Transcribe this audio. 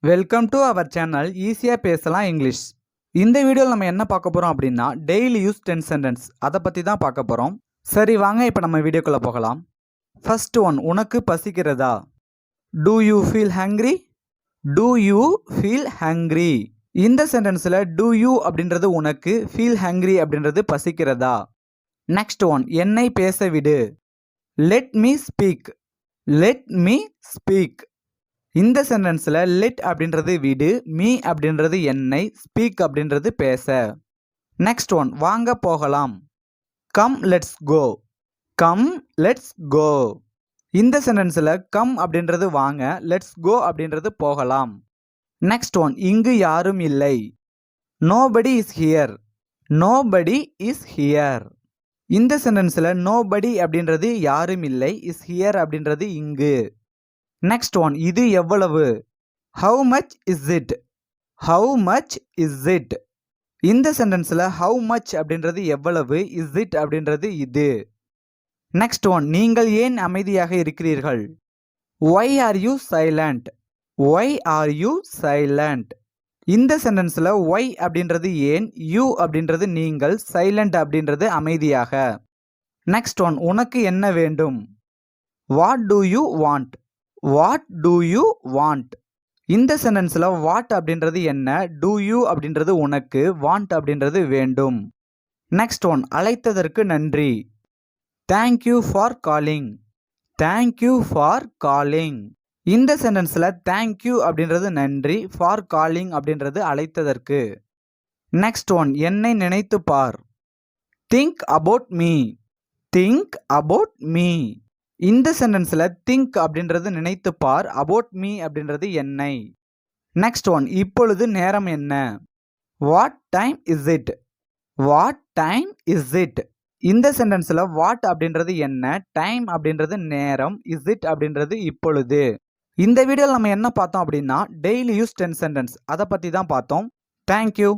Welcome to our channel ஈஸியா பேசலாம் English. இந்த வீடியோவில் நம்ம என்ன பார்க்க போறோம் அப்படின்னா டெய்லி யூஸ் 10 சென்டென்ஸ் அதை பற்றி தான் பார்க்க போகிறோம். சரி வாங்க இப்போ நம்ம வீடியோக்குள்ளே போகலாம். ஃபர்ஸ்ட் ஒன், உனக்கு பசிக்கிறதா? Do you feel hungry? Do you feel hungry? இந்த சென்டென்ஸில் டூ யூ அப்படின்றது உனக்கு, ஃபீல் ஹங்க்ரி அப்படின்றது பசிக்கிறதா. நெக்ஸ்ட் ஒன், என்னை பேச விடு. Let me speak. Let me speak. இந்த சென்டென்ஸில் லெட் அப்படின்றது விடு, மீ அப்படின்றது என்னை, ஸ்பீக் அப்படின்றது பேச. நெக்ஸ்ட் ஒன், வாங்க போகலாம். Come let's go. Come let's go. இந்த சென்டென்ஸில் கம் அப்படின்றது வாங்க, லெட்ஸ் கோ அப்படின்றது போகலாம். நெக்ஸ்ட் ஒன், இங்கு யாரும் இல்லை. Nobody is here. Nobody is here. இந்த சென்டென்ஸில் நோபடி அப்படின்றது யாரும் இல்லை, இஸ் ஹியர் அப்படின்றது இங்கு. நெக்ஸ்ட் ஒன், இது எவ்வளவு? How much is it? How much is it? இந்த சென்டென்ஸில் ஹவு மச் அப்படின்றது எவ்வளவு, இஸ் இட் அப்படின்றது இது. நெக்ஸ்ட் ஒன், நீங்கள் ஏன் அமைதியாக இருக்கிறீர்கள்? Why are you silent? Why are you silent? இந்த சென்டென்ஸில் ஒய் அப்படின்றது ஏன், யூ அப்படின்றது நீங்கள், சைலண்ட் அப்படின்றது அமைதியாக. நெக்ஸ்ட் ஒன், உனக்கு என்ன வேண்டும்? What to you want? What to you want? இந்த சென்டென்ஸில் வாட் அப்படின்றது என்ன, டூ யூ அப்படின்றது உனக்கு, வாண்ட் அப்படின்றது வேண்டும். நெக்ஸ்ட் ஒன், அழைத்ததற்கு நன்றி. Thank you for calling. Thank you for calling. இந்த சென்டென்ஸில் தேங்க்யூ அப்படின்றது நன்றி, ஃபார் காலிங் அப்படின்றது அழைத்ததற்கு. நெக்ஸ்ட் ஒன், என்னை நினைத்து பார். Think about me. Think about me. இந்த சென்டென்ஸில் திங்க் அப்படின்றது நினைத்து பார், அபவுட் மீ அப்படின்றது என்னை. நெக்ஸ்ட் ஒன், இப்பொழுது நேரம் என்ன? What time is it? What time is it? இந்த சென்டென்ஸில் வாட் அப்படின்றது என்ன, டைம் அப்படின்றது நேரம், இஸ் இட் அப்படின்றது இப்பொழுது. இந்த வீடியோவில் நம்ம என்ன பார்த்தோம் அப்படின்னா டெய்லி யூஸ் 10 சென்டென்ஸ் அதை பற்றி தான் பார்த்தோம். தேங்க்யூ.